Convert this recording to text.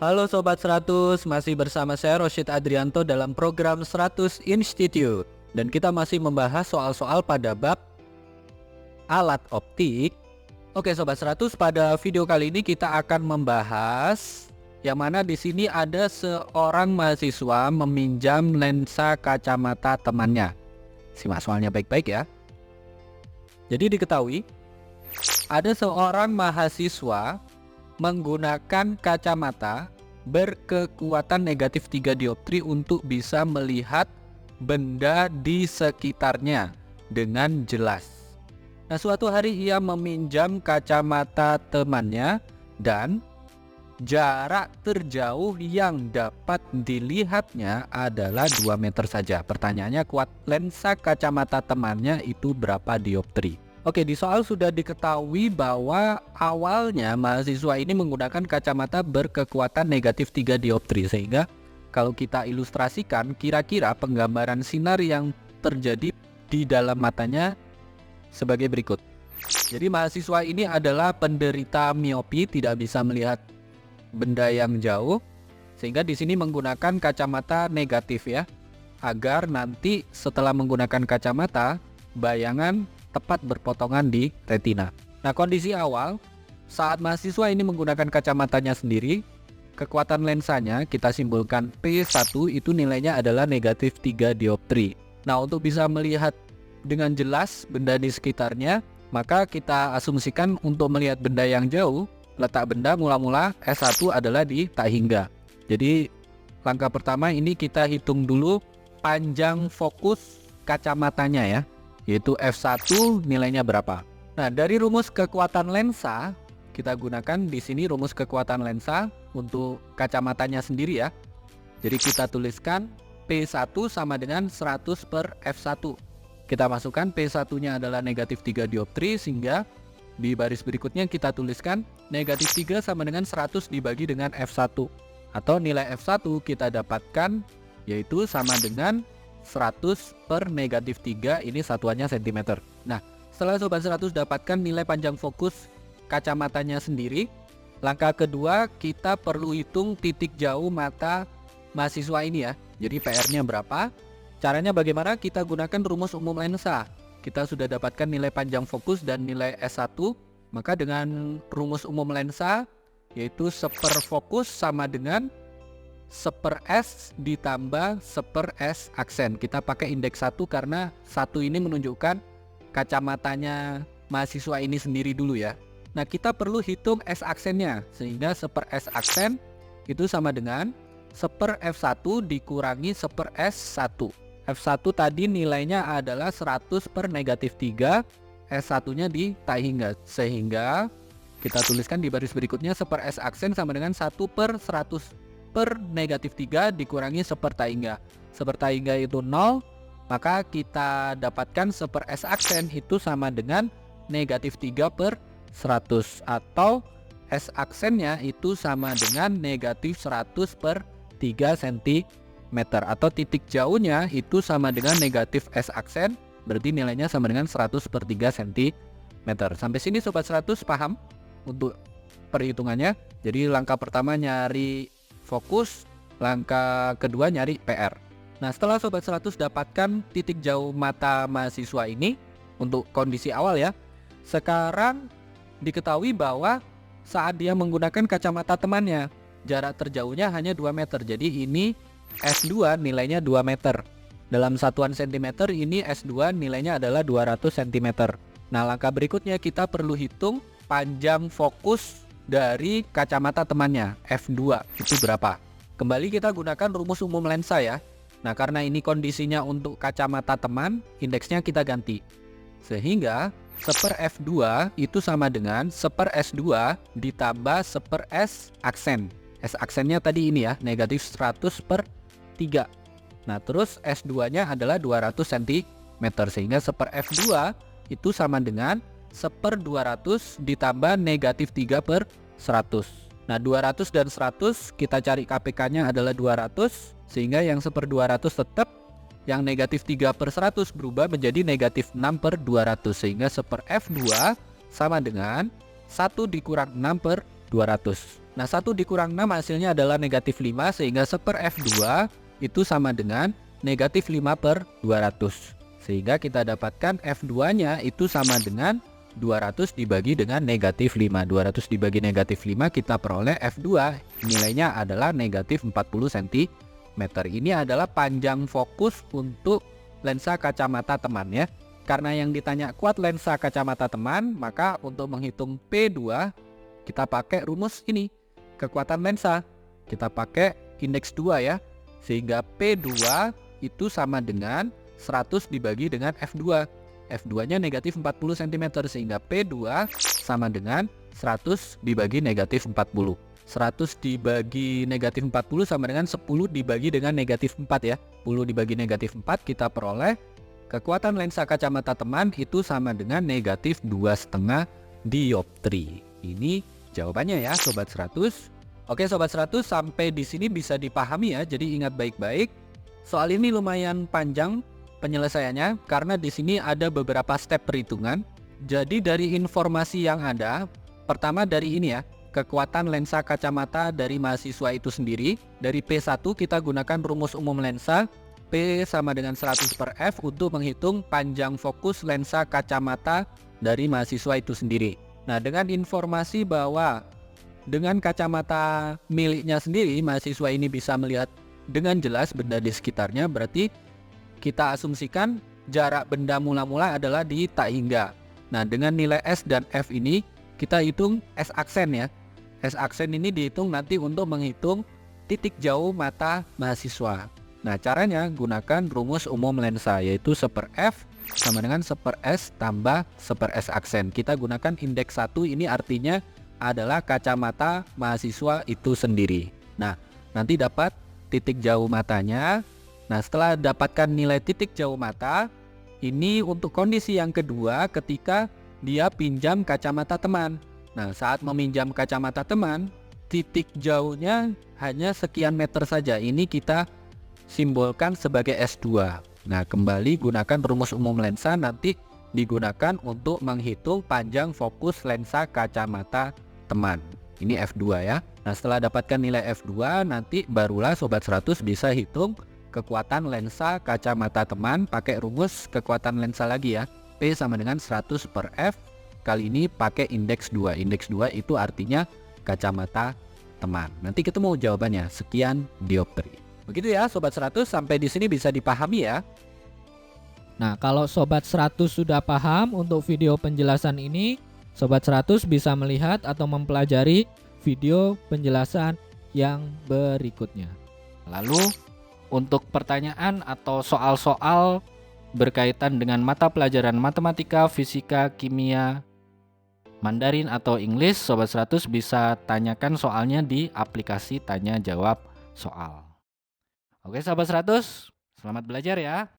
Halo Sobat 100, masih bersama saya Rosyid Adrianto dalam program 100 Institute. Dan kita masih membahas soal-soal pada bab alat optik. Oke Sobat 100, pada video kali ini kita akan membahas yang mana di sini ada seorang mahasiswa meminjam lensa kacamata temannya. Simak soalnya baik-baik ya. Jadi diketahui ada seorang mahasiswa menggunakan kacamata berkekuatan negatif 3 dioptri untuk bisa melihat benda di sekitarnya dengan jelas. Nah, suatu hari ia meminjam kacamata temannya dan jarak terjauh yang dapat dilihatnya adalah 2 meter saja. Pertanyaannya, lensa kacamata temannya itu berapa dioptri? Oke, di soal sudah diketahui bahwa awalnya mahasiswa ini menggunakan kacamata berkekuatan negatif 3 dioptri, sehingga kalau kita ilustrasikan kira-kira penggambaran sinar yang terjadi di dalam matanya sebagai berikut. Jadi mahasiswa ini adalah penderita miopi, tidak bisa melihat benda yang jauh, sehingga di sini menggunakan kacamata negatif ya, agar nanti setelah menggunakan kacamata bayangan tepat berpotongan di retina. Nah, kondisi awal saat mahasiswa ini menggunakan kacamatanya sendiri, kekuatan lensanya kita simbolkan P1 itu nilainya adalah negatif 3 dioptri. Nah, untuk bisa melihat dengan jelas benda di sekitarnya, maka kita asumsikan untuk melihat benda yang jauh, letak benda mula-mula S1 adalah di tak hingga. Jadi langkah pertama ini kita hitung dulu panjang fokus kacamatanya ya, yaitu F1 nilainya berapa. Nah, dari rumus kekuatan lensa kita gunakan di sini rumus kekuatan lensa untuk kacamatanya sendiri ya. Jadi kita tuliskan P1 sama dengan 100 per F1. Kita masukkan P1-nya adalah negatif 3 dioptri, sehingga di baris berikutnya kita tuliskan negatif 3 sama dengan 100 dibagi dengan F1. Atau nilai F1 kita dapatkan yaitu sama dengan 100 per negatif 3, ini satuannya cm. Nah, setelah Sobat 100 dapatkan nilai panjang fokus kacamatanya sendiri, langkah kedua kita perlu hitung titik jauh mata mahasiswa ini ya. Jadi PR-nya berapa? Caranya bagaimana? Kita gunakan rumus umum lensa. Kita sudah dapatkan nilai panjang fokus dan nilai S1, maka dengan rumus umum lensa yaitu 1 per fokus sama dengan 1 per S ditambah 1 per S aksen. Kita pakai indeks 1 karena 1 ini menunjukkan kacamatanya mahasiswa ini sendiri dulu ya. Nah, kita perlu hitung S aksennya, sehingga 1 per S aksen itu sama dengan 1 per F1 dikurangi 1 per S1. F1 tadi nilainya adalah 100 per negatif 3, S1 nya di tak hingga, sehingga kita tuliskan di baris berikutnya 1 per S aksen sama dengan 1 per 100 per negatif 3 dikurangi 1 per tak hingga. 1 per tak hingga itu 0, maka kita dapatkan 1 per S aksen itu sama dengan negatif 3 per 100, atau S aksennya itu sama dengan negatif 100 per 3 cm, atau titik jauhnya itu sama dengan negatif S aksen, berarti nilainya sama dengan 100 per 3 cm. Sampai sini Sobat 100 paham untuk perhitungannya? Jadi langkah pertama nyari fokus, langkah kedua nyari PR. Nah, setelah Sobat 100 dapatkan titik jauh mata mahasiswa ini untuk kondisi awal ya, sekarang diketahui bahwa saat dia menggunakan kacamata temannya, jarak terjauhnya hanya 2 meter. Jadi ini S2 nilainya 2 meter. Dalam satuan cm ini S2 nilainya adalah 200 cm. Nah, langkah berikutnya kita perlu hitung panjang fokus dari kacamata temannya, F2 itu berapa. Kembali kita gunakan rumus umum lensa ya. Nah, karena ini kondisinya untuk kacamata teman, indeksnya kita ganti, sehingga 1 per F2 itu sama dengan 1 per S2 ditambah 1 per S aksen. S aksennya tadi ini ya, negatif 100 per 3. Nah, terus S2 nya adalah 200 cm, sehingga 1 per F2 itu sama dengan 1 per 200 ditambah negatif 3 per 100. Nah, 200 dan 100 kita cari KPK-nya adalah 200, sehingga yang 1 per 200 tetap, yang negatif 3 per 100 berubah menjadi negatif 6 per 200, sehingga 1 per F2 sama dengan 1 dikurang 6 per 200. Nah 1 dikurang 6 hasilnya adalah negatif 5, sehingga 1/f2 itu sama dengan negatif 5 per 200. Sehingga kita dapatkan F2 nya itu sama dengan 200 dibagi dengan negatif 5. 200 dibagi negatif 5 kita peroleh F2 nilainya adalah negatif 40 cm. Ini adalah panjang fokus untuk lensa kacamata teman ya. Karena yang ditanya kuat lensa kacamata teman, maka untuk menghitung P2 kita pakai rumus ini, kekuatan lensa. Kita pakai indeks 2 ya. Sehingga P2 itu sama dengan 100 dibagi dengan F2. F2 nya negatif 40 cm, sehingga P2 sama dengan 100 dibagi negatif 40. 100 dibagi negatif 40 sama dengan 10 dibagi dengan negatif 4 ya. 10 dibagi negatif 4 kita peroleh kekuatan lensa kacamata teman itu sama dengan negatif 2,5 dioptri. Ini jawabannya ya Sobat 100. Oke Sobat 100, sampai di sini bisa dipahami ya. Jadi ingat baik-baik. Soal ini lumayan panjang penyelesaiannya karena di sini ada beberapa step perhitungan. Jadi dari informasi yang ada, pertama dari ini ya, kekuatan lensa kacamata dari mahasiswa itu sendiri. Dari P1 kita gunakan rumus umum lensa, P sama dengan 100 per F untuk menghitung panjang fokus lensa kacamata dari mahasiswa itu sendiri. Nah dengan informasi bahwa dengan kacamata miliknya sendiri, mahasiswa ini bisa melihat dengan jelas benda di sekitarnya, berarti kita asumsikan jarak benda mula-mula adalah di tak hingga. Nah dengan nilai S dan F ini kita hitung S aksen ya. S aksen ini dihitung nanti untuk menghitung titik jauh mata mahasiswa. Nah caranya gunakan rumus umum lensa, yaitu 1/f sama dengan 1/s tambah 1/s aksen. Kita gunakan indeks 1, ini artinya adalah kacamata mahasiswa itu sendiri. Nah nanti dapat titik jauh matanya. Nah setelah dapatkan nilai titik jauh mata, ini untuk kondisi yang kedua ketika dia pinjam kacamata teman. Nah saat meminjam kacamata teman, titik jauhnya hanya sekian meter saja. Ini kita simbolkan sebagai S2. Nah kembali gunakan rumus umum lensa, nanti digunakan untuk menghitung panjang fokus lensa kacamata teman. Ini F2 ya. Nah setelah dapatkan nilai F2, nanti barulah Sobat 100 bisa hitung kekuatan lensa kacamata teman pakai rumus kekuatan lensa lagi ya. P sama dengan 100 per F, kali ini pakai indeks 2. Indeks 2 itu artinya kacamata teman. Nanti ketemu jawabannya, sekian dioptri. Begitu ya Sobat 100, sampai di sini bisa dipahami ya. Nah, kalau Sobat 100 sudah paham untuk video penjelasan ini, Sobat 100 bisa melihat atau mempelajari video penjelasan yang berikutnya. Lalu untuk pertanyaan atau soal-soal berkaitan dengan mata pelajaran matematika, fisika, kimia, Mandarin atau Inggris, Sobat 100 bisa tanyakan soalnya di aplikasi tanya jawab soal. Oke Sobat 100, selamat belajar ya.